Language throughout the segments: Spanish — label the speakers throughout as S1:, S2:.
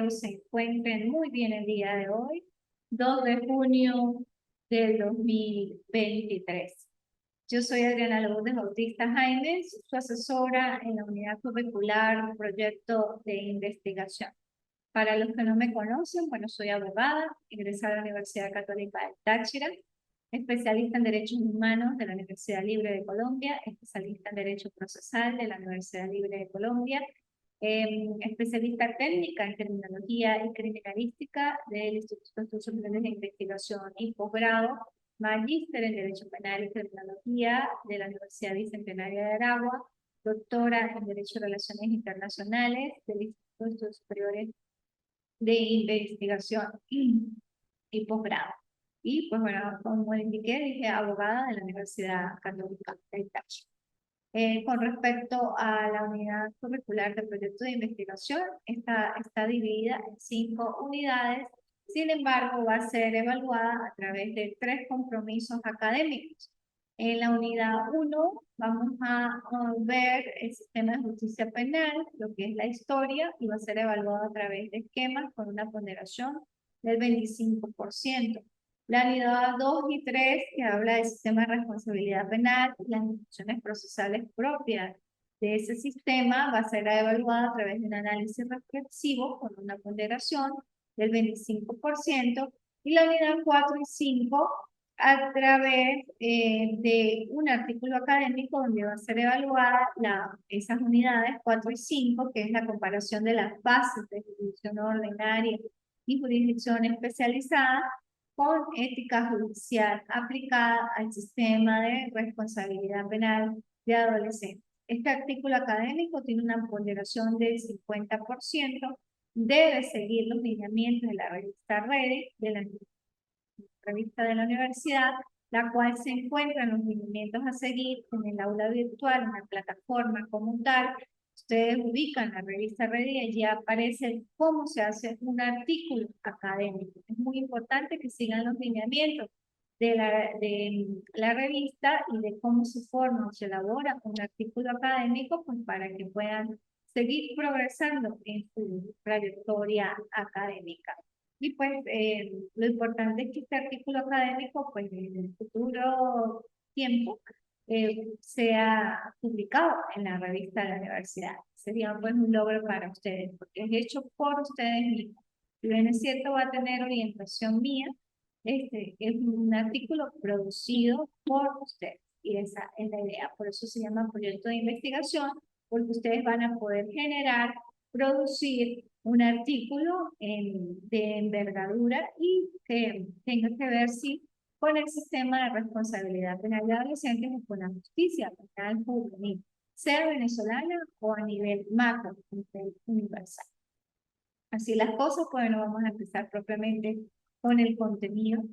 S1: espero se encuentren muy bien el día de hoy, 2 de junio del 2023. Yo soy Adriana Lourdes Bautista Jaimes, su asesora en la unidad curricular Proyecto de Investigación. Para los que no me conocen, bueno, soy abogada, egresada de la Universidad Católica del Táchira, especialista en Derechos Humanos de la Universidad Libre de Colombia, especialista en Derecho Procesal de la Universidad Libre de Colombia, especialista técnica en Criminología y Criminalística del Instituto de Estudios Superiores de Investigación y posgrado, magíster en Derecho Penal y Criminología de la Universidad Bicentenaria de Aragua, doctora en Derecho y Relaciones Internacionales del Instituto de Estudios Superiores de Investigación y posgrado. Y pues bueno, como indiqué, dije abogada de la Universidad Católica del Táchira. Con respecto a la unidad curricular del proyecto de investigación, está dividida en 5 unidades, sin embargo va a ser evaluada a través de 3 compromisos académicos. En la unidad 1 vamos a ver el sistema de justicia penal, lo que es la historia, y va a ser evaluado a través de esquemas con una ponderación del 25%. La unidad 2 y 3, que habla del sistema de responsabilidad penal y las instituciones procesales propias de ese sistema, va a ser evaluada a través de un análisis reflexivo con una ponderación del 25%, y la unidad 4 y 5 a través de un artículo académico donde va a ser evaluada esas unidades 4 y 5, que es la comparación de las bases de jurisdicción ordinaria y jurisdicción especializada, con ética judicial aplicada al sistema de responsabilidad penal de adolescentes. Este artículo académico tiene una ponderación del 50%, debe seguir los lineamientos de la revista REDE, de la revista de la universidad, la cual se encuentra en los lineamientos a seguir en el aula virtual, en la plataforma como tal. Ustedes ubican la revista REDI y allí aparece cómo se hace un artículo académico. Es muy importante que sigan los lineamientos de la revista y de cómo se forma o se elabora un artículo académico, pues para que puedan seguir progresando en su trayectoria académica. Y pues lo importante es que este artículo académico, pues en el futuro tiempo, sea publicado en la revista de la universidad. Sería pues un logro para ustedes, porque es hecho por ustedes mismos. Si bien es cierto, va a tener orientación mía, es un artículo producido por ustedes. Y esa es la idea. Por eso se llama proyecto de investigación, porque ustedes van a poder generar, producir un artículo de envergadura y que tenga que ver sí, con el sistema de responsabilidad penal de adolescentes o con la justicia penal juvenil, sea venezolana o a nivel macro, a nivel universal. Así las cosas, bueno, vamos a empezar propiamente con el contenido.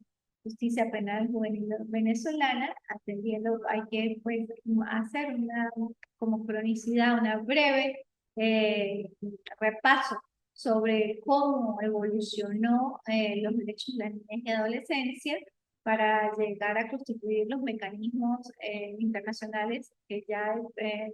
S1: Justicia penal juvenil venezolana, atendiendo, hay que pues, hacer una como cronicidad, una breve repaso sobre cómo evolucionó los derechos de las niñas y adolescencias para llegar a constituir los mecanismos internacionales que ya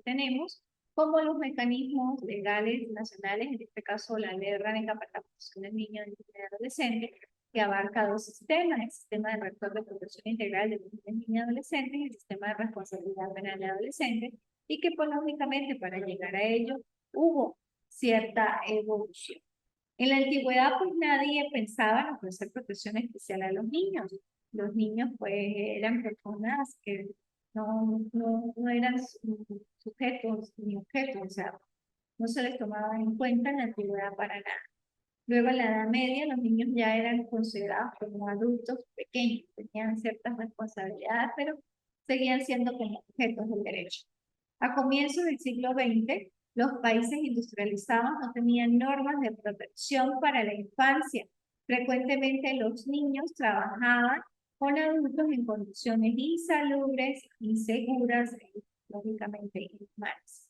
S1: tenemos, como los mecanismos legales nacionales, en este caso la Ley Orgánica para la Protección del Niño y Adolescente, que abarca 2 sistemas: el sistema de rector de protección integral de niños y adolescentes y el sistema de responsabilidad penal de adolescentes, y que pues lógicamente para llegar a ello hubo cierta evolución. En la antigüedad pues nadie pensaba en ofrecer protección especial a los niños. Los niños pues eran personas que no eran sujetos ni objetos, o sea, no se les tomaba en cuenta en la antigüedad para nada. Luego en la Edad Media los niños ya eran considerados como adultos pequeños, tenían ciertas responsabilidades, pero seguían siendo como objetos del derecho. A comienzos del siglo XX, los países industrializados no tenían normas de protección para la infancia. Frecuentemente los niños trabajaban con adultos en condiciones insalubres, inseguras y lógicamente inhumanas.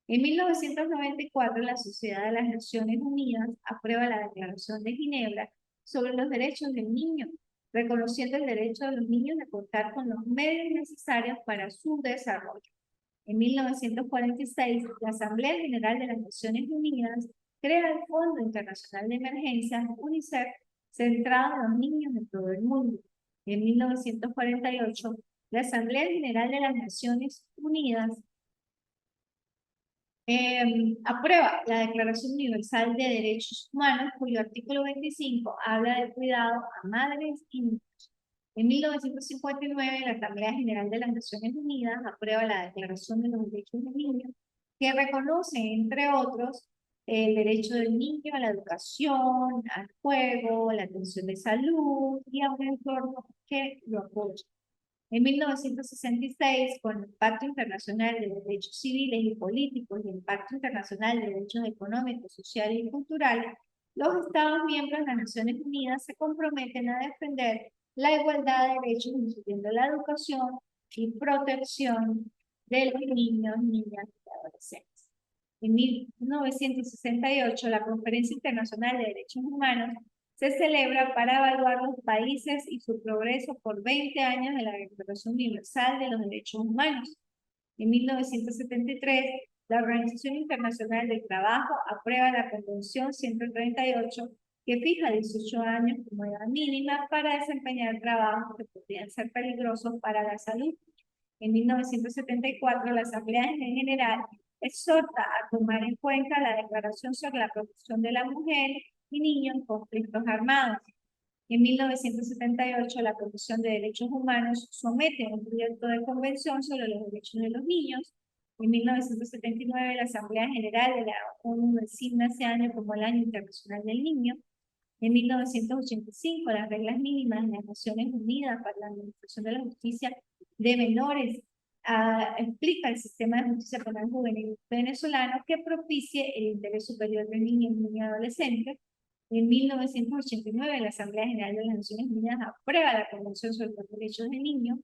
S1: En 1994, la Sociedad de las Naciones Unidas aprueba la Declaración de Ginebra sobre los derechos del niño, reconociendo el derecho de los niños de contar con los medios necesarios para su desarrollo. En 1946, la Asamblea General de las Naciones Unidas crea el Fondo Internacional de Emergencias, UNICEF, centrado en los niños de todo el mundo. En 1948, la Asamblea General de las Naciones Unidas aprueba la Declaración Universal de Derechos Humanos, cuyo artículo 25 habla del cuidado a madres y niños. En 1959, la Asamblea General de las Naciones Unidas aprueba la Declaración de los Derechos del Niño, que reconoce, entre otros, el derecho del niño a la educación, al juego, a la atención de salud y a un entorno que lo apoye. En 1966, con el Pacto Internacional de Derechos Civiles y Políticos y el Pacto Internacional de Derechos Económicos, Sociales y Culturales, los Estados miembros de las Naciones Unidas se comprometen a defender la igualdad de derechos, incluyendo la educación y protección de los niños, niñas y adolescentes. En 1968, la Conferencia Internacional de Derechos Humanos se celebra para evaluar los países y su progreso por 20 años de la Declaración Universal de los Derechos Humanos. En 1973, la Organización Internacional del Trabajo aprueba la Convención 138, que fija 18 años como edad mínima para desempeñar trabajos que podrían ser peligrosos para la salud. En 1974, la Asamblea General exhorta a tomar en cuenta la Declaración sobre la Protección de la Mujer y Niños en Conflictos Armados. En 1978, la Comisión de Derechos Humanos somete un proyecto de convención sobre los derechos de los niños. En 1979, la Asamblea General de la ONU designa ese año como el Año Internacional del Niño. En 1985, las reglas mínimas de las Naciones Unidas para la Administración de la Justicia de Menores explica el sistema de justicia penal juvenil venezolano que propicie el interés superior del niño y niña adolescente. En 1989, la Asamblea General de las Naciones Unidas aprueba la Convención sobre los Derechos del Niño.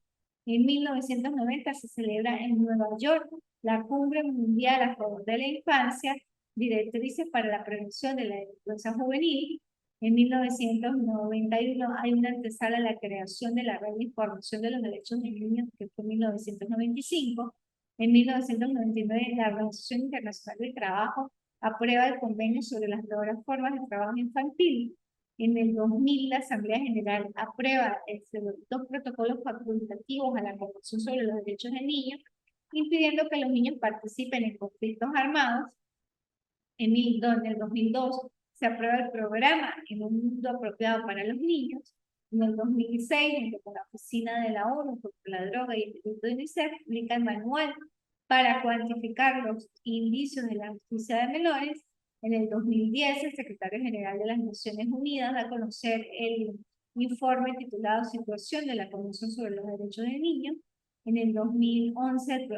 S1: En 1990 se celebra en Nueva York la Cumbre Mundial a favor de la Infancia, directrices para la prevención de la delincuencia juvenil. En 1991 hay una antesala a la creación de la Red de Información de los Derechos del Niño, que fue en 1995. En 1999, la Organización Internacional del Trabajo aprueba el convenio sobre las peores formas de trabajo infantil. En el 2000, la Asamblea General aprueba dos protocolos facultativos a la Convención sobre los Derechos del Niño, impidiendo que los niños participen en conflictos armados. En el 2002 se aprueba el programa En un mundo apropiado para los niños. En el 2006, junto con la Oficina de la ONU contra la Droga y el Instituto de UNICEF, publica el manual para cuantificar los indicios de la justicia de menores. En el 2010, el secretario general de las Naciones Unidas da a conocer el informe titulado Situación de la Convención sobre los Derechos del Niño. En el 2011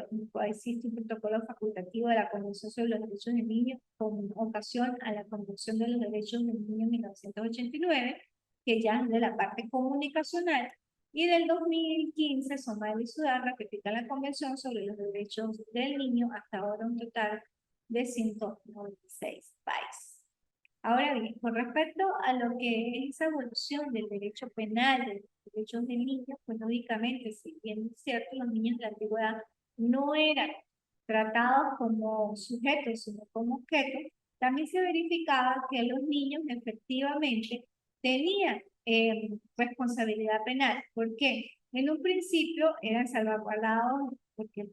S1: existe un protocolo facultativo de la Convención sobre los Derechos del Niño con ocasión a la Convención de los Derechos del Niño en 1989, que ya es de la parte comunicacional. Y del 2015, Somalia y Sudán ratifican la Convención sobre los Derechos del Niño, hasta ahora un total de 196 países. Ahora bien, con respecto a lo que es esa evolución del derecho penal, de los derechos del niño, pues lógicamente, si bien es cierto, los niños de la antigüedad no eran tratados como sujetos, sino como objetos, también se verificaba que los niños efectivamente tenían responsabilidad penal. ¿Por qué? En un principio eran salvaguardados porque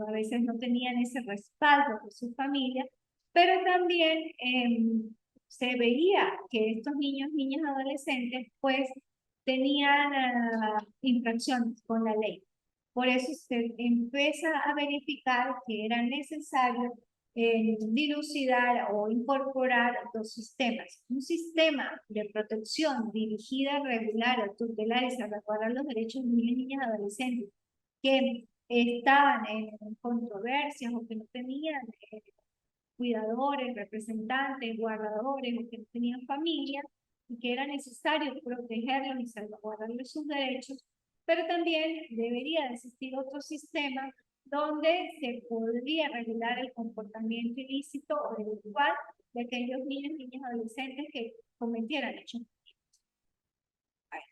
S1: a veces no tenían ese respaldo de su familia, pero también se veía que estos niños, niñas, adolescentes, pues tenían infracciones con la ley. Por eso se empieza a verificar que era necesario dilucidar o incorporar dos sistemas. Un sistema de protección dirigida a regular, a tutelar y salvaguardar los derechos de niños, niñas, adolescentes que estaban en controversias o que no tenían cuidadores, representantes, guardadores, o que no tenían familia, y que era necesario protegerlos y salvaguardarles sus derechos, pero también debería existir otro sistema donde se podría regular el comportamiento ilícito o delictual de aquellos niños, niñas, adolescentes que cometieran hechos.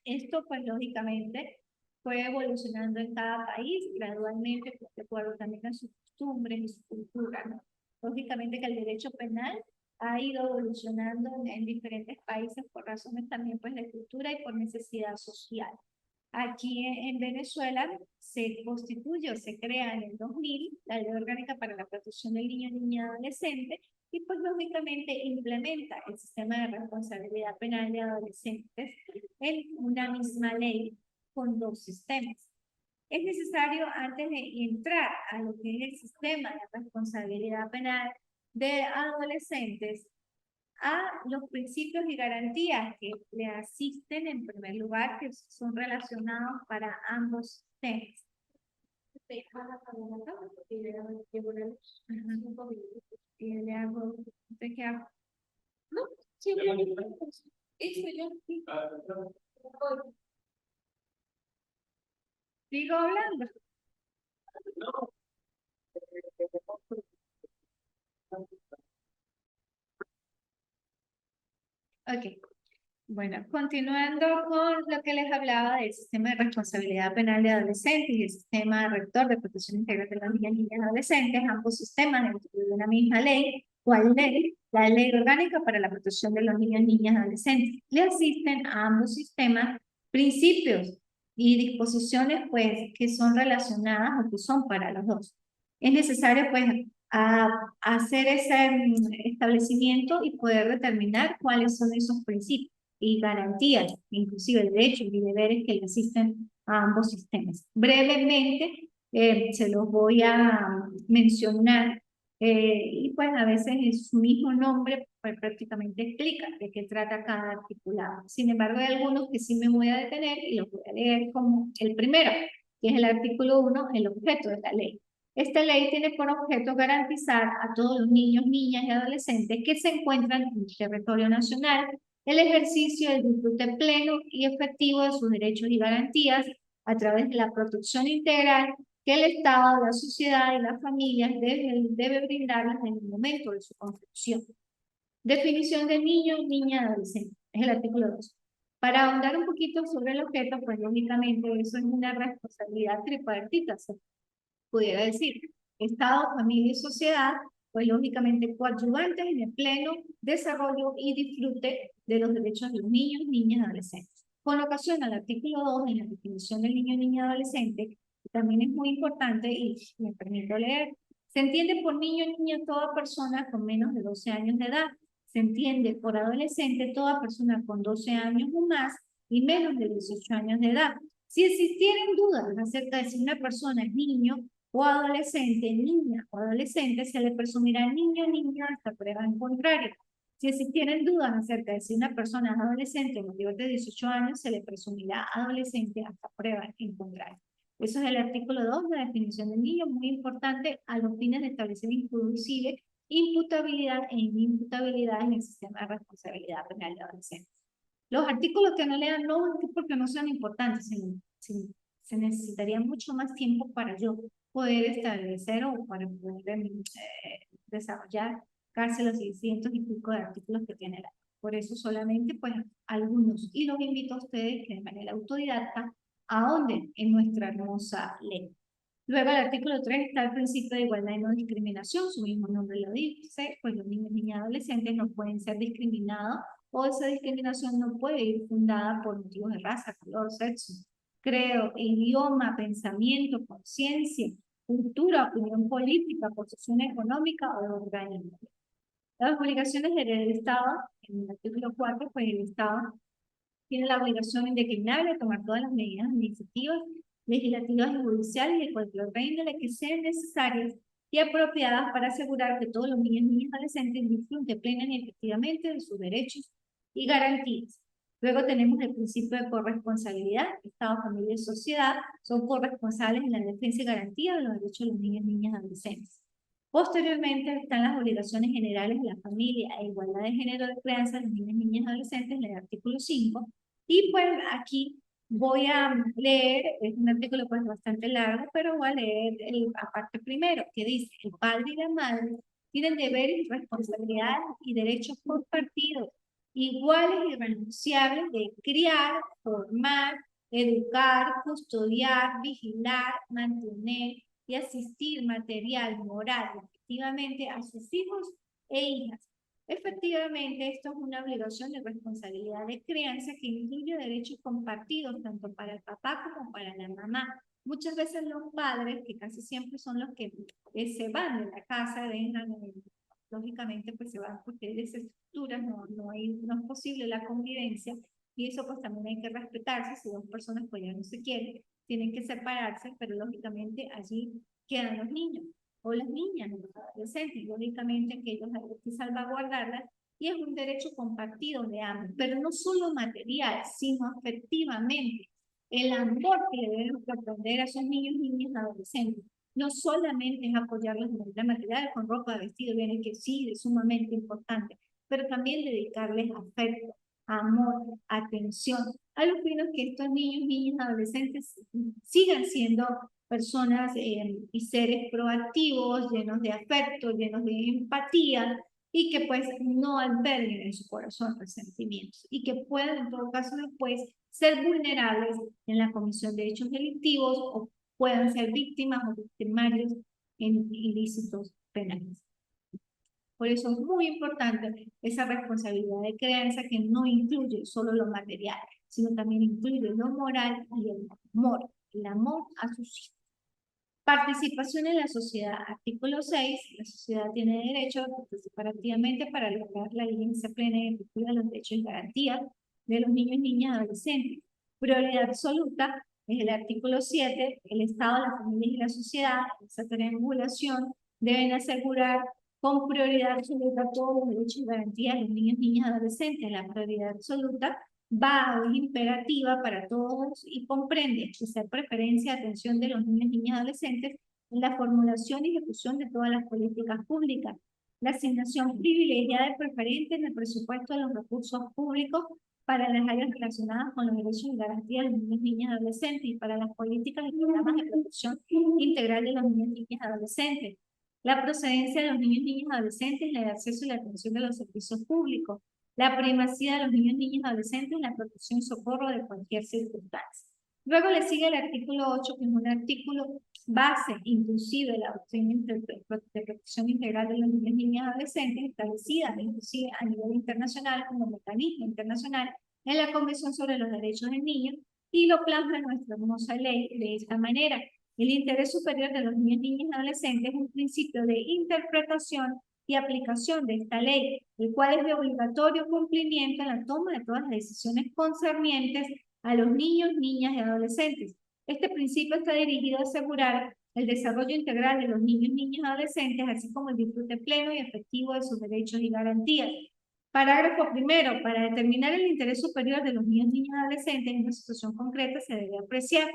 S1: Esto, pues, lógicamente, fue evolucionando en cada país, gradualmente, de acuerdo también a sus costumbres y su cultura, ¿no? Lógicamente que el derecho penal ha ido evolucionando en diferentes países por razones también pues de cultura y por necesidad social. Aquí en Venezuela se constituye o se crea en el 2000 la Ley Orgánica para la Protección del Niño, Niña y Adolescente y pues lógicamente implementa el sistema de responsabilidad penal de adolescentes en una misma ley con dos sistemas. Es necesario, antes de entrar a lo que es el sistema de responsabilidad penal de adolescentes, a los principios y garantías que le asisten en primer lugar, que son relacionados para ambos temas. Y le hago, ¿de qué hago? No, sí, eso yo. Sigo hablando. Ok. Bueno, continuando con lo que les hablaba del sistema de responsabilidad penal de adolescentes y el sistema rector de protección integral de los niños, niñas y adolescentes, ambos sistemas dentro de una misma ley, ¿cuál ley? La Ley Orgánica para la Protección de los Niños, Niñas y Adolescentes. Le asisten a ambos sistemas principios y disposiciones pues que son relacionadas o que son para los dos. Es necesario pues hacer ese establecimiento y poder determinar cuáles son esos principios y garantías, inclusive derechos y deberes que le asisten a ambos sistemas. Brevemente se los voy a mencionar y pues a veces en su mismo nombre pues, prácticamente explica de qué trata cada articulado. Sin embargo, hay algunos que sí me voy a detener y los voy a leer como el primero, que es el artículo 1, el objeto de la ley. Esta ley tiene por objeto garantizar a todos los niños, niñas y adolescentes que se encuentran en el territorio nacional el ejercicio del disfrute pleno y efectivo de sus derechos y garantías a través de la protección integral que el Estado, la sociedad y las familias debe brindarles en el momento de su construcción. Definición de niño, niña, adolescente. Es el artículo 2. Para ahondar un poquito sobre el objeto, pues lógicamente eso es una responsabilidad tripartita, se pudiera decir. Estado, familia y sociedad, pues lógicamente coadyuvantes en el pleno desarrollo y disfrute de los derechos de los niños, niñas y adolescentes. Con ocasión al artículo 2, en la definición del niño, niña y adolescente, que también es muy importante y me permito leer, se entiende por niño, niña toda persona con menos de 12 años de edad. Se entiende por adolescente toda persona con 12 años o más y menos de 18 años de edad. Si existieran dudas acerca de si una persona es niño o adolescente, niña o adolescente, se le presumirá niño o niña hasta prueba en contrario. Si existieran dudas acerca de si una persona es adolescente o mayor de 18 años, se le presumirá adolescente hasta prueba en contrario. Eso es el artículo 2 de la definición de niño, muy importante a los fines de establecer inclusive imputabilidad e inimputabilidad en el sistema de responsabilidad penal de adolescentes. Los artículos que no lean no es porque no sean importantes, sino se necesitaría mucho más tiempo para yo poder establecer o para poder desarrollar casi los 600 y pico de artículos que tiene la ley. Por eso solamente pues algunos. Y los invito a ustedes que de manera autodidacta ahonden en nuestra hermosa ley. Luego el artículo 3 está el principio de igualdad y no discriminación, su mismo nombre lo dice, pues los niños, niñas y adolescentes no pueden ser discriminados o esa discriminación no puede ir fundada por motivos de raza, color, sexo, creo, idioma, pensamiento, conciencia, cultura, opinión política, posición económica o organismo. Las obligaciones del Estado, en el artículo 4, pues el Estado tiene la obligación indeclinable de tomar todas las medidas administrativas, legislativas y judiciales de cualquier índole que sean necesarias y apropiadas para asegurar que todos los niños, niñas y adolescentes disfruten plena y efectivamente de sus derechos y garantías. Luego tenemos el principio de corresponsabilidad. Estado, familia y sociedad son corresponsables en la defensa y garantía de los derechos de los niños, niñas y adolescentes. Posteriormente están las obligaciones generales de la familia e igualdad de género de crianza de los niños, niñas y adolescentes en el artículo 5. Y pues aquí voy a leer, es un artículo pues bastante largo, pero voy a leer la parte primero, que dice, el padre y la madre tienen deberes, responsabilidades y derechos compartidos, iguales y irrenunciables de criar, formar, educar, custodiar, vigilar, mantener y asistir material, moral, efectivamente a sus hijos e hijas, Efectivamente, esto es una obligación de responsabilidad de crianza que incluye derechos compartidos tanto para el papá como para la mamá. Muchas veces los padres, que casi siempre son los que se van de la casa, dejan, lógicamente pues se van porque hay desestructuras, no es posible la convivencia y eso pues también hay que respetarse. Si dos personas pues ya no se quieren, tienen que separarse, pero lógicamente allí quedan los niños o las niñas, los adolescentes, lógicamente que ellos hay que salvaguardarlas y es un derecho compartido de ambos, pero no solo material, sino afectivamente. El amor que le debemos aprender a esos niños, niñas y adolescentes no solamente es apoyarlos de manera material, con ropa, vestido, bien, que sí, es sumamente importante, pero también dedicarles afecto, amor, atención, a los fines que estos niños, niñas, adolescentes sigan siendo personas y seres proactivos, llenos de afecto, llenos de empatía y que pues no alberguen en su corazón resentimientos y que puedan en todo caso después ser vulnerables en la comisión de hechos delictivos o puedan ser víctimas o victimarios en ilícitos penales. Por eso es muy importante esa responsabilidad de crianza que no incluye solo lo material, sino también incluye lo moral y el amor a sus hijos. Participación en la sociedad. Artículo 6. La sociedad tiene derecho a participar activamente para lograr la vigencia plena y efectiva de los derechos y garantías de los niños, niñas y adolescentes. Prioridad absoluta es el artículo 7. El Estado, las familias y la sociedad, esa triangulación, deben asegurar con prioridad absoluta todos los derechos y garantías de los niños, niñas y adolescentes. La prioridad absoluta va o es imperativa para todos y comprende especial preferencia y atención de los niños, niñas y adolescentes en la formulación y ejecución de todas las políticas públicas. La asignación privilegiada y preferente en el presupuesto de los recursos públicos para las áreas relacionadas con los derechos y garantías de los niños, niñas y adolescentes y para las políticas y programas de protección integral de los niños, niñas y adolescentes. La procedencia de los niños, niñas y adolescentes, el acceso y la atención de los servicios públicos, la primacía de los niños, niñas y adolescentes en la protección y socorro de cualquier circunstancia. Luego le sigue el artículo 8, que es un artículo base, inclusive la doctrina de protección integral de los niños, niñas y adolescentes, establecida inclusive a nivel internacional como mecanismo internacional en la Convención sobre los Derechos del Niño, y lo plasma en nuestra hermosa ley de esta manera. El interés superior de los niños, niñas y adolescentes es un principio de interpretación y aplicación de esta ley, el cual es de obligatorio cumplimiento en la toma de todas las decisiones concernientes a los niños, niñas y adolescentes. Este principio está dirigido a asegurar el desarrollo integral de los niños, niñas y adolescentes, así como el disfrute pleno y efectivo de sus derechos y garantías. Parágrafo primero. Para determinar el interés superior de los niños, niñas y adolescentes en una situación concreta se debe apreciar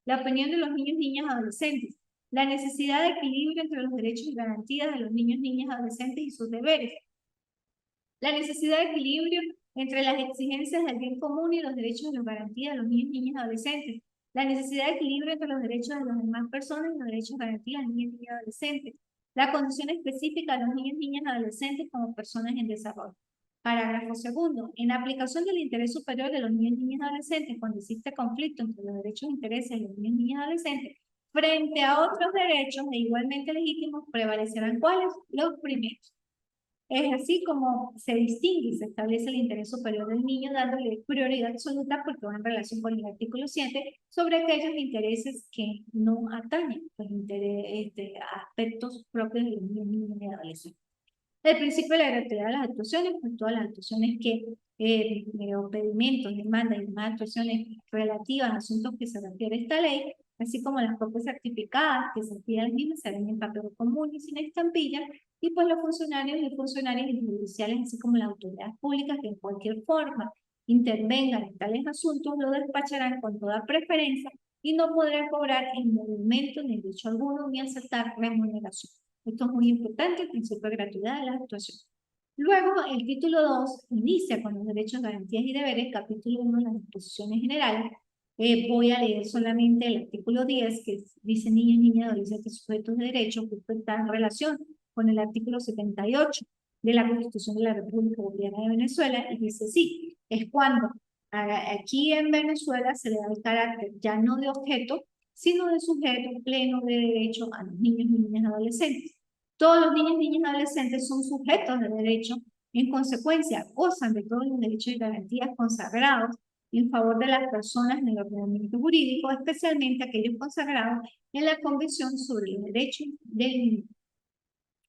S1: la opinión de los niños, niñas y adolescentes, la necesidad de equilibrio entre los derechos y garantías de los niños, niñas, adolescentes y sus deberes, la necesidad de equilibrio entre las exigencias del bien común y los derechos y las garantías de los niños, niñas y adolescentes, la necesidad de equilibrio entre los derechos de las demás personas y los derechos y garantías de los niños, niñas y adolescentes, la condición específica de los niños, niñas y adolescentes como personas en desarrollo. Parágrafo segundo. En aplicación del interés superior de los niños, niñas y adolescentes, cuando existe conflicto entre los derechos e intereses de los niños, niñas y adolescentes, frente a otros derechos e igualmente legítimos, prevalecerán ¿cuáles? Los primeros. Es así como se distingue y se establece el interés superior del niño, dándole prioridad absoluta porque va en relación con el artículo 7 sobre aquellos intereses que no atañen los aspectos propios de los niños, niñas y adolescentes. El principio de la gratuidad de las actuaciones, pues todas las actuaciones que, o pedimentos, demandas y demás actuaciones relativas a asuntos que se refiere a esta ley, así como las copias certificadas que se piden las mismas, serán en papel común y sin estampilla, y pues los funcionarios y funcionarias judiciales, así como las autoridades públicas que en cualquier forma intervengan en tales asuntos, lo despacharán con toda preferencia y no podrán cobrar en movimiento ni derecho alguno ni aceptar remuneración. Esto es muy importante, el principio de gratuidad de la actuación. Luego, el título 2 inicia con los derechos, garantías y deberes, capítulo 1, las disposiciones generales. Voy a leer solamente el artículo 10, que dice niños, niñas, adolescentes, sujetos de derechos, que está en relación con el artículo 78 de la Constitución de la República Bolivariana de Venezuela, y dice sí, es cuando aquí en Venezuela se le da el carácter ya no de objeto, sino de sujeto pleno de derecho a los niños, niñas y adolescentes. Todos los niños, niñas y adolescentes son sujetos de derecho En consecuencia, gozan de todos los derechos y garantías consagrados en favor de las personas en el ordenamiento jurídico, especialmente aquellos consagrados en la Convención sobre los Derechos del Niño.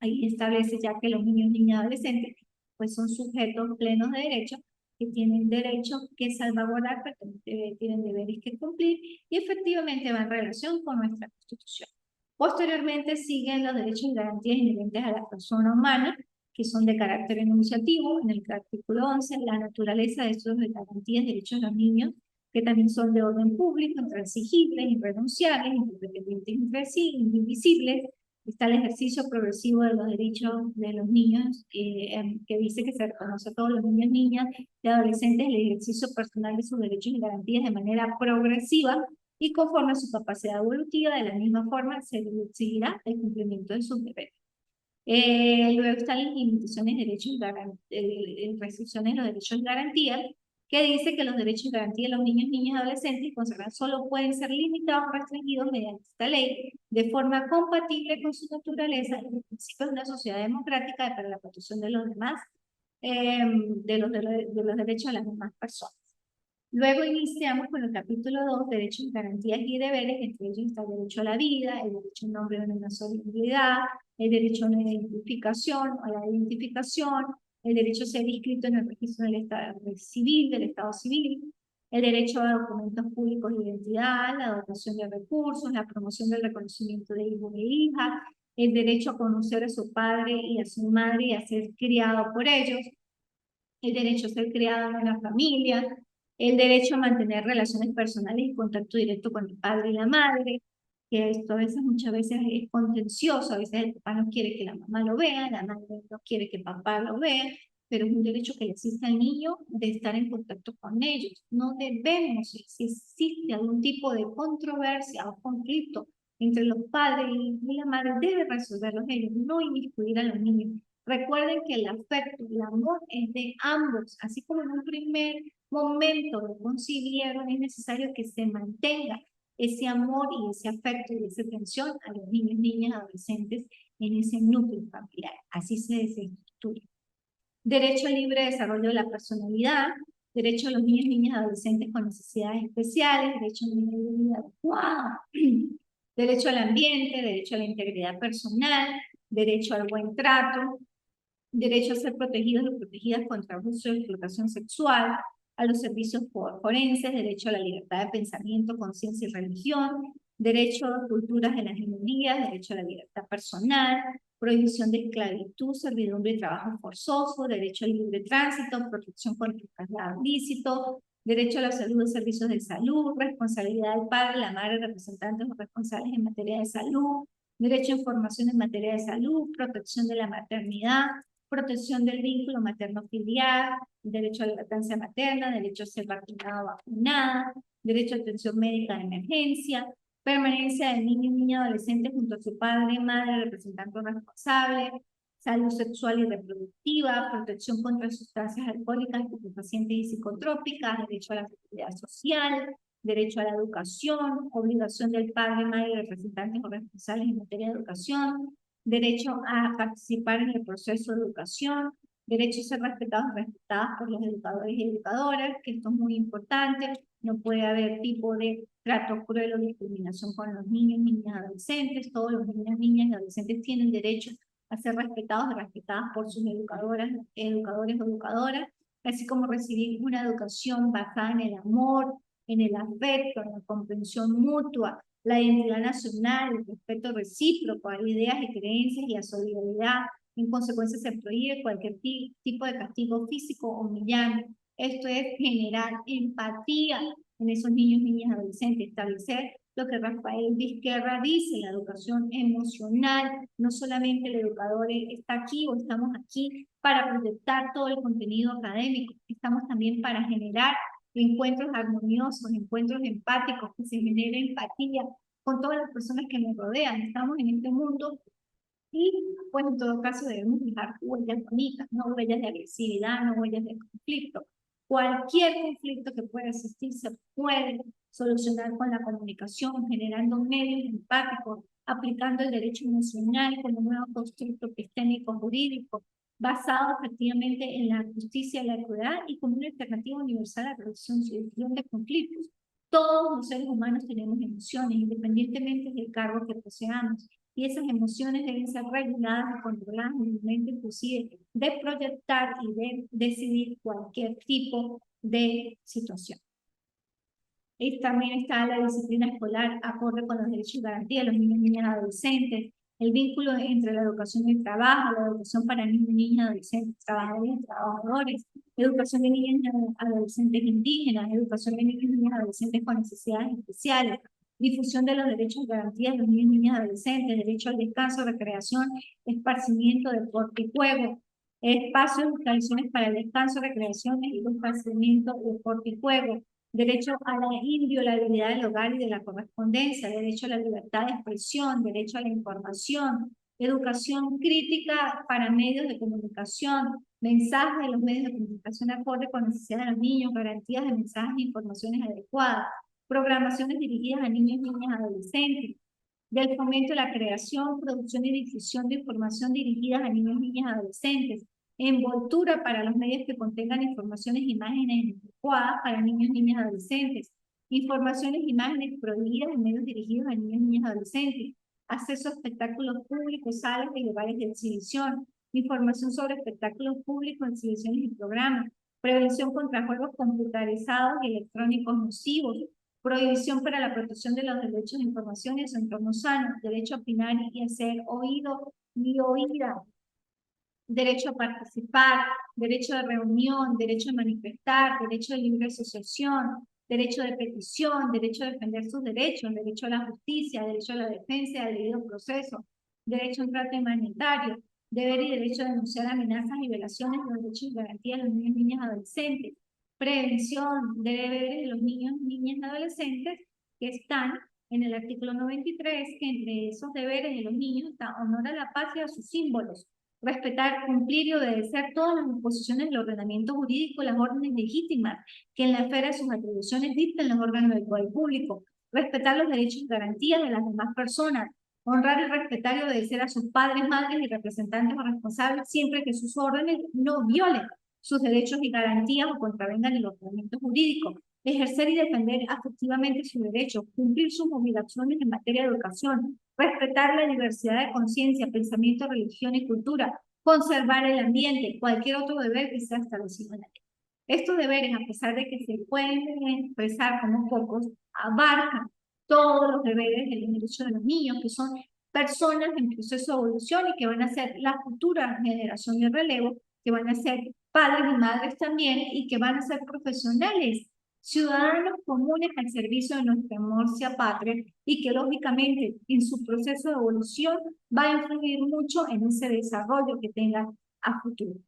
S1: Ahí establece ya que los niños, niñas y adolescentes pues son sujetos plenos de derechos que tienen derechos que salvaguardar, pero tienen deberes que cumplir y efectivamente va en relación con nuestra Constitución. Posteriormente siguen los derechos y garantías inherentes a la persona humana, que son de carácter enunciativo. En el artículo 11, la naturaleza de estos garantías y derechos de los niños, que también son de orden público, intransigibles, irrenunciables, independientes entre sí, indivisibles. Está el ejercicio progresivo de los derechos de los niños, que dice que se reconoce a todos los niños, niñas y adolescentes el ejercicio personal de sus derechos y garantías de manera progresiva y conforme a su capacidad evolutiva. De la misma forma se exigirá el cumplimiento de sus deberes. Luego están las limitaciones de derechos y restricciones de los derechos y garantías, que dice que los derechos y garantías de los niños, niñas y adolescentes consagrados solo pueden ser limitados o restringidos mediante esta ley de forma compatible con su naturaleza y los principios de una sociedad democrática para la protección de los demás, de los derechos de las demás personas. Luego iniciamos con el capítulo 2, derechos, garantías y deberes. Entre ellos está el derecho a la vida, el derecho a un nombre de una solidaridad, el derecho a una identificación, a la identificación, el derecho a ser inscrito en el registro del Estado civil, el derecho a documentos públicos de identidad, la dotación de recursos, la promoción del reconocimiento de hijos e hijas, el derecho a conocer a su padre y a su madre y a ser criado por ellos, el derecho a ser criado en una familia, el derecho a mantener relaciones personales y contacto directo con el padre y la madre, que esto a veces, muchas veces es contencioso, a veces el papá no quiere que la mamá lo vea, la madre no quiere que el papá lo vea, pero es un derecho que le existe al niño de estar en contacto con ellos. No debemos, si existe algún tipo de controversia o conflicto entre los padres y la madre, debe resolverlos ellos, no inmiscuir a los niños. Recuerden que el afecto, el amor es de ambos, así como en un primer momento lo concibieron, es necesario que se mantenga ese amor y ese afecto y esa atención a los niños, niñas, adolescentes en ese núcleo familiar. Así se desestructura. Derecho al libre desarrollo de la personalidad, derecho a los niños, niñas, adolescentes con necesidades especiales, derecho a un nivel de vida adecuado, derecho al ambiente, derecho a la integridad personal, derecho al buen trato, derecho a ser protegidos y protegidas contra abuso y explotación sexual, a los servicios forenses, derecho a la libertad de pensamiento, conciencia y religión, derecho a culturas de las minorías, derecho a la libertad personal, prohibición de esclavitud, servidumbre y trabajo forzoso, derecho al libre tránsito, protección contra el traslado ilícito, derecho a la salud y servicios de salud, responsabilidad del padre, la madre, representantes o responsables en materia de salud, derecho a información en materia de salud, protección de la maternidad, protección del vínculo materno-filial, derecho a la lactancia materna, derecho a ser vacunado o vacunada, derecho a atención médica de emergencia, permanencia del niño y niña adolescente junto a su padre, madre, representante responsable, salud sexual y reproductiva, protección contra sustancias alcohólicas, estupefacientes y psicotrópicas, derecho a la seguridad social, derecho a la educación, obligación del padre, madre, representantes o responsables en materia de educación, derecho a participar en el proceso de educación, derecho a ser respetados y respetadas por los educadores y educadoras, que esto es muy importante, no puede haber tipo de trato cruel o discriminación con los niños, niñas, adolescentes, todos los niños, niñas y adolescentes tienen derecho a ser respetados y respetadas por sus educadoras, educadores o educadoras, así como recibir una educación basada en el amor, en el afecto, en la comprensión mutua, la identidad nacional, el respeto recíproco a ideas y creencias y a solidaridad. En consecuencia, se prohíbe cualquier tipo de castigo físico o humillante. Esto es generar empatía en esos niños, niñas, adolescentes, establecer lo que Rafael Vizquerra dice, la educación emocional. No solamente el educador está aquí o estamos aquí para proyectar todo el contenido académico, estamos también para generar encuentros armoniosos, encuentros empáticos, que se genere empatía con todas las personas que nos rodean. Estamos en este mundo y, pues, en todo caso debemos dejar huellas bonitas, no huellas de agresividad, no huellas de conflicto. Cualquier conflicto que pueda existir se puede solucionar con la comunicación, generando medios empáticos, aplicando el derecho emocional como un nuevo constructo epistémico jurídico, basado efectivamente en la justicia y la equidad y como una alternativa universal a la resolución de conflictos. Todos los seres humanos tenemos emociones, independientemente del cargo que poseamos, y esas emociones deben ser reguladas y controladas en el momento inclusive de proyectar y de decidir cualquier tipo de situación. Y también está la disciplina escolar acorde con los derechos y garantías de los niños, niñas y adolescentes, el vínculo entre la educación y el trabajo, la educación para niños, niñas, adolescentes, trabajadores y trabajadores, educación de niños y adolescentes indígenas, educación de niños, niñas y adolescentes con necesidades especiales, difusión de los derechos y garantías de los niños, niñas y adolescentes, derecho al descanso, recreación, esparcimiento, deporte y juego, espacios y instalaciones para el descanso, recreaciones y esparcimiento, deporte y juego, derecho a la inviolabilidad del hogar y de la correspondencia, derecho a la libertad de expresión, derecho a la información, educación crítica para medios de comunicación, mensajes de los medios de comunicación acorde con necesidades de los niños, garantías de mensajes e informaciones adecuadas, programaciones dirigidas a niños, niñas y adolescentes, del fomento de la creación, producción y difusión de información dirigidas a niños, niñas y adolescentes, envoltura para los medios que contengan informaciones e imágenes adecuadas para niños, niñas y adolescentes, informaciones e imágenes prohibidas en medios dirigidos a niños, niñas y adolescentes, acceso a espectáculos públicos, salas y lugares de exhibición, información sobre espectáculos públicos, exhibiciones y programas, prevención contra juegos computarizados y electrónicos nocivos, prohibición para la protección de los derechos de información y de su entorno sano, derecho a opinar y a ser oído y oída, derecho a participar, derecho de reunión, derecho a manifestar, derecho de libre asociación, derecho de petición, derecho a defender sus derechos, derecho a la justicia, derecho a la defensa del debido proceso, derecho a un trato humanitario, deber y derecho a denunciar amenazas y violaciones de los derechos y garantías de los niños, niñas y adolescentes, prevención de deberes de los niños, niñas y adolescentes que están en el artículo 93, que entre esos deberes de los niños está honor a la paz y a sus símbolos, respetar, cumplir y obedecer todas las disposiciones del ordenamiento jurídico, las órdenes legítimas que en la esfera de sus atribuciones dictan los órganos del poder público, respetar los derechos y garantías de las demás personas, honrar y respetar y obedecer a sus padres, madres y representantes o responsables siempre que sus órdenes no violen sus derechos y garantías o contravengan el ordenamiento jurídico, ejercer y defender afectivamente sus derechos, cumplir sus obligaciones en materia de educación, respetar la diversidad de conciencia, pensamiento, religión y cultura, conservar el ambiente, cualquier otro deber que sea establecido en la ley. Estos deberes, a pesar de que se pueden expresar como pocos, abarcan todos los deberes del derecho de los niños, que son personas en proceso de evolución y que van a ser la futura generación de relevo, que van a ser padres y madres también y que van a ser profesionales, ciudadanos comunes al servicio de nuestra hermosa patria y que lógicamente en su proceso de evolución va a influir mucho en ese desarrollo que tengan a futuro.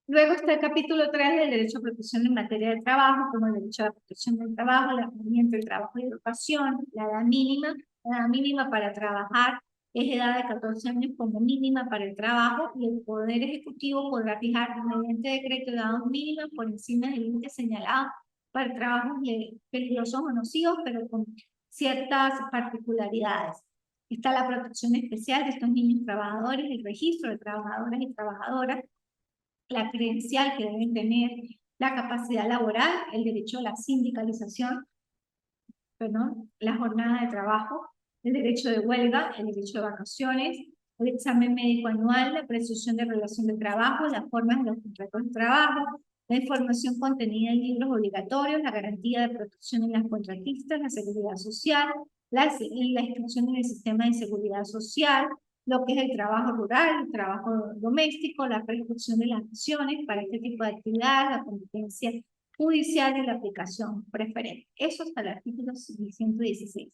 S1: Luego está el capítulo 3 del derecho a protección en materia de trabajo, como el derecho a la protección del trabajo, el acogimiento del trabajo y educación, la edad mínima para trabajar es edad de 14 años como mínima para el trabajo y el Poder Ejecutivo podrá fijar mediante decreto edades mínimas por encima del límite señalado para trabajos peligrosos o nocivos, pero con ciertas particularidades. Está la protección especial de estos niños trabajadores, el registro de trabajadoras y trabajadoras, la credencial que deben tener, la capacidad laboral, el derecho a la sindicalización, perdón, la jornada de trabajo, el derecho de huelga, el derecho de vacaciones, el examen médico anual, la presunción de relación de trabajo, las formas de los contratos de trabajo, la información contenida en libros obligatorios, la garantía de protección en las contratistas, la seguridad social, la inscripción en el sistema de seguridad social, lo que es el trabajo rural, el trabajo doméstico, la prescripción de las acciones para este tipo de actividad, la competencia judicial y la aplicación preferente. Eso hasta el artículo 116.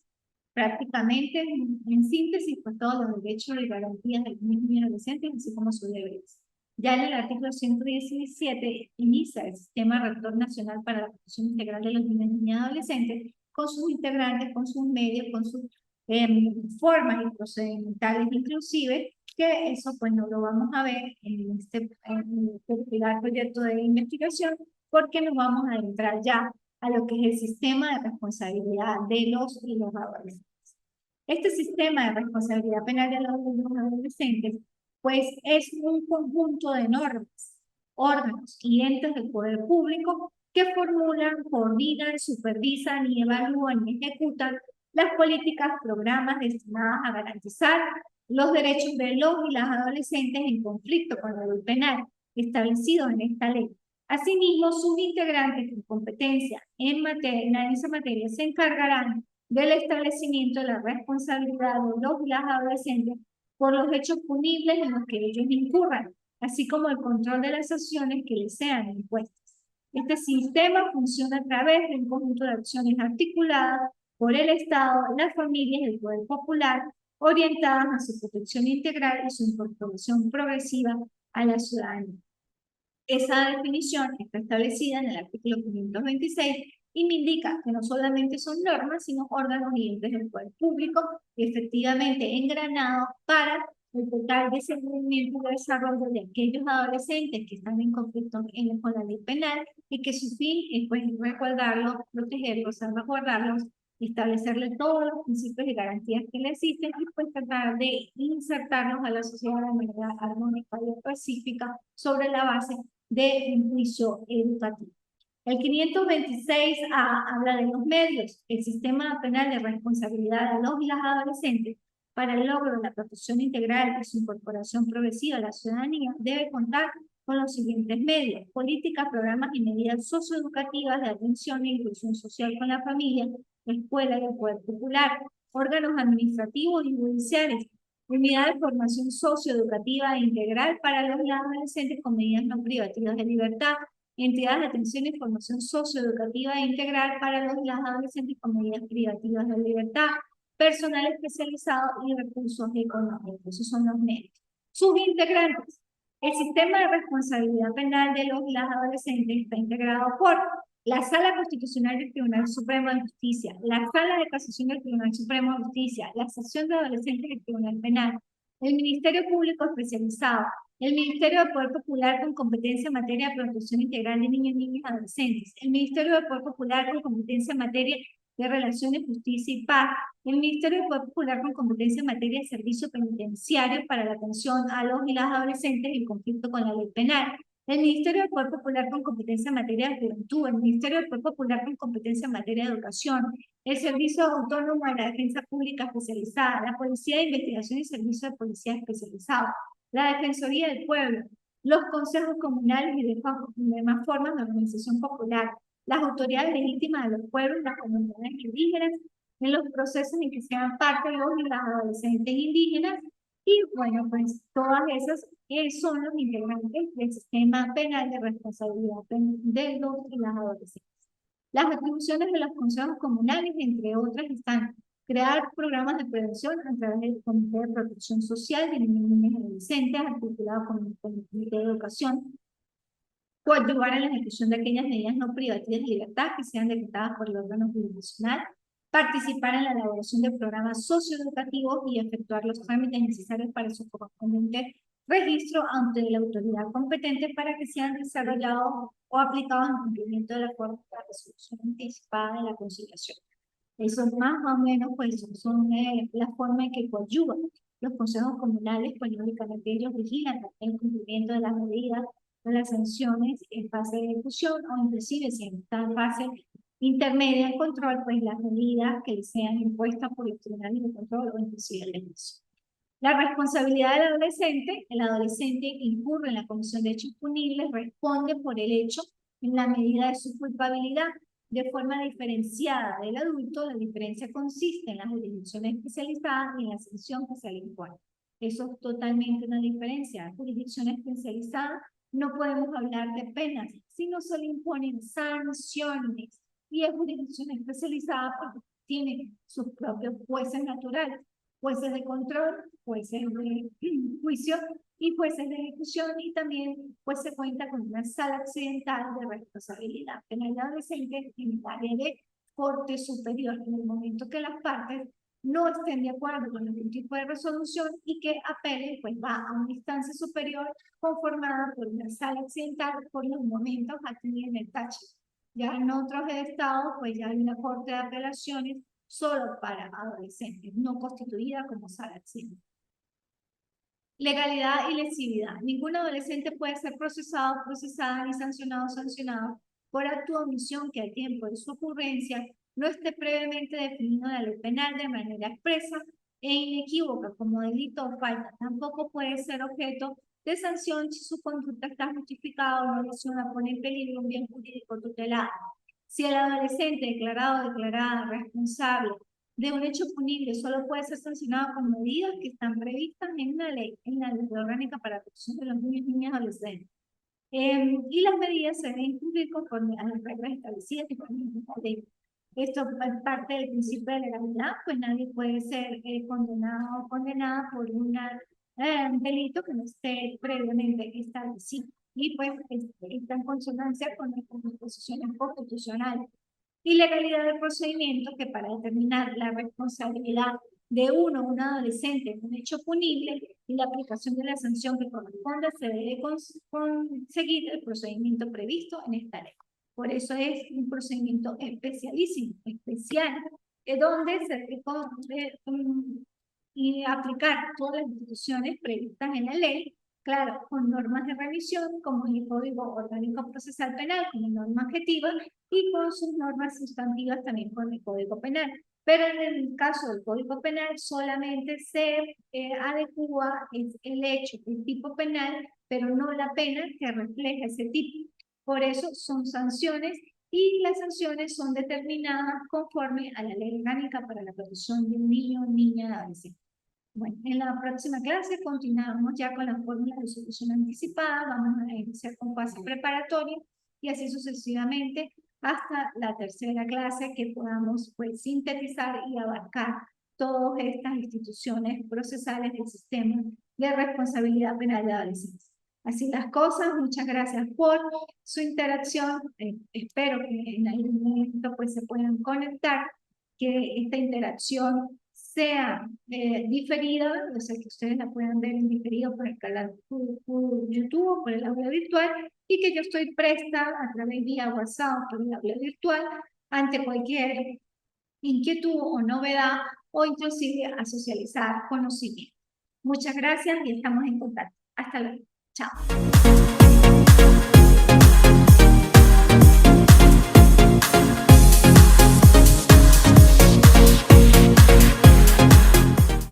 S1: Prácticamente, en síntesis, pues todos los derechos y garantías del niño y adolescente, así como sus deberes. Ya en el artículo 117 inicia el Sistema Rector Nacional para la Protección Integral de los Niños, Niñas y Adolescentes, con sus integrantes, con sus medios, con sus formas y procedimentales inclusive, que eso pues no lo vamos a ver en este proyecto de investigación, porque nos vamos a entrar ya a lo que es el sistema de responsabilidad de los y las adolescentes. Este sistema de responsabilidad penal de los adolescentes pues es un conjunto de normas, órganos y entes del poder público que formulan, coordinan, supervisan y evalúan y ejecutan las políticas, programas destinadas a garantizar los derechos de los y las adolescentes en conflicto con la ley penal establecidos en esta ley. Asimismo, sus integrantes con competencia en esa materia se encargarán del establecimiento de la responsabilidad de los y las adolescentes por los hechos punibles en los que ellos incurran, así como el control de las acciones que les sean impuestas. Este sistema funciona a través de un conjunto de acciones articuladas por el Estado, las familias y el poder popular, orientadas a su protección integral y su incorporación progresiva a la ciudadanía. Esa definición está establecida en el artículo 526 y me indica que no solamente son normas, sino órganos y entes del poder público efectivamente engranados para el total desenvolvimiento y desarrollo de aquellos adolescentes que están en conflicto con la ley penal y que su fin es pues resguardarlos, protegerlos, salvaguardarlos, establecerle todos los principios y garantías que le existen y pues tratar de insertarlos a la sociedad de manera armónica y pacífica sobre la base de un juicio educativo. El 526A habla de los medios. El sistema penal de responsabilidad de los y las adolescentes para el logro de la protección integral y su incorporación progresiva a la ciudadanía debe contar con los siguientes medios: políticas, programas y medidas socioeducativas de atención e inclusión social con la familia, escuela y el poder popular, órganos administrativos y judiciales, unidad de formación socioeducativa e integral para los y las adolescentes con medidas no privativas de libertad, entidades de atención y formación socioeducativa e integral para los y las adolescentes con medidas privativas de libertad, personal especializado y recursos económicos. Esos son los medios. Sus integrantes. El sistema de responsabilidad penal de los y las adolescentes está integrado por la Sala Constitucional del Tribunal Supremo de Justicia, la Sala de Casación del Tribunal Supremo de Justicia, la Sección de Adolescentes del Tribunal Penal, el Ministerio Público Especializado, el Ministerio de Poder Popular con competencia en materia de protección integral de niños, niñas y adolescentes, el Ministerio de Poder Popular con competencia en materia de Relaciones, Justicia y Paz, el Ministerio de Poder Popular con competencia en materia de servicio penitenciario para la atención a los y las adolescentes en conflicto con la ley penal, el Ministerio del Poder Popular con competencia en materia de juventud, el Ministerio del Poder Popular con competencia en materia de educación, el Servicio Autónomo de la Defensa Pública Especializada, la Policía de Investigación y Servicio de Policía Especializado, la Defensoría del Pueblo, los consejos comunales y demás formas de organización popular, las autoridades legítimas de los pueblos y las comunidades indígenas, en los procesos en que sean parte los y las adolescentes indígenas, y bueno, pues todas esas son los integrantes del sistema penal de responsabilidad de los y las adolescentes. Las atribuciones de los consejos comunales, entre otras, están crear programas de prevención a través del Comité de Protección Social de Niños, Niñas y Adolescentes, articulado con el Comité de Educación, coadyuvar en la ejecución de aquellas medidas no privativas de libertad que sean decretadas por el órgano jurisdiccional, participar en la elaboración de programas socioeducativos y efectuar los trámites necesarios para su correspondiente registro ante la autoridad competente para que sean desarrollados o aplicados en cumplimiento del acuerdo de la resolución anticipada de la conciliación. Eso más o menos pues son la forma en que coadyuvan. Los consejos comunales, pues lógicamente ellos vigilan el cumplimiento de las medidas, de las sanciones en fase de ejecución o inclusive si está en fase intermedia de control, pues las medidas que sean impuestas por los tribunales de control o inclusive el ejecución. La responsabilidad del adolescente, el adolescente que incurre en la comisión de hechos punibles responde por el hecho en la medida de su culpabilidad. De forma diferenciada del adulto, la diferencia consiste en la jurisdicción especializada y en la sanción que se le impone. Eso es totalmente una diferencia. Jurisdicción especializada, no podemos hablar de penas, sino se le imponen sanciones. Y es jurisdicción especializada porque tiene sus propios jueces naturales, jueces de control, jueces de juicio y jueces de ejecución, y también pues se cuenta con una sala accidental de responsabilidad penal de adolescentes en el área de corte superior en el momento que las partes no estén de acuerdo con algún tipo de resolución y que apelen, pues va a una instancia superior conformada por una sala accidental por los momentos aquí en el tache. Ya en otros estados pues ya hay una corte de apelaciones solo para adolescentes, no constituida como sala accidental. Legalidad y lesividad. Ningún adolescente puede ser procesado, procesada ni sancionado o sancionado por acto de omisión que al tiempo de su ocurrencia no esté previamente definido en la ley penal de manera expresa e inequívoca como delito o falta. Tampoco puede ser objeto de sanción si su conducta está justificada o no lesiona, pone en peligro un bien jurídico tutelado. Si el adolescente declarado o declarada responsable de un hecho punible solo puede ser sancionado con medidas que están previstas en la ley orgánica para la protección de los niños y niñas y adolescentes. Y las medidas se deben cumplir conforme a las reglas establecidas por la ley. Esto es parte del principio de legalidad, pues nadie puede ser condenado o condenada por un delito que no esté previamente establecido. Y pues está en consonancia con nuestras disposiciones constitucionales. Y legalidad del procedimiento, que para determinar la responsabilidad de uno o un adolescente en un hecho punible y la aplicación de la sanción que corresponda, se debe conseguir el procedimiento previsto en esta ley. Por eso es un procedimiento especialísimo, especial, donde se debe y aplicar todas las instituciones previstas en la ley, claro, con normas de revisión, como el Código Orgánico Procesal Penal, como norma objetiva, y con sus normas sustantivas también con el Código Penal. Pero en el caso del Código Penal solamente se adecua el hecho, el tipo penal, pero no la pena que refleja ese tipo. Por eso son sanciones y las sanciones son determinadas conforme a la ley orgánica para la protección de un niño o niña adolescente. Bueno, en la próxima clase continuamos ya con la fórmula de solución anticipada, vamos a iniciar con fase preparatoria y así sucesivamente hasta la tercera clase que podamos pues sintetizar y abarcar todas estas instituciones procesales del sistema de responsabilidad penal de adolescentes. Así las cosas, muchas gracias por su interacción, espero que en algún momento pues se puedan conectar, que esta interacción sea diferida, o sea, que ustedes la puedan ver en diferido por el canal YouTube o por el aula virtual, y que yo estoy presta a través vía WhatsApp por el aula virtual ante cualquier inquietud o novedad o inclusive a socializar conocimiento. Muchas gracias y estamos en contacto. Hasta luego. Chao.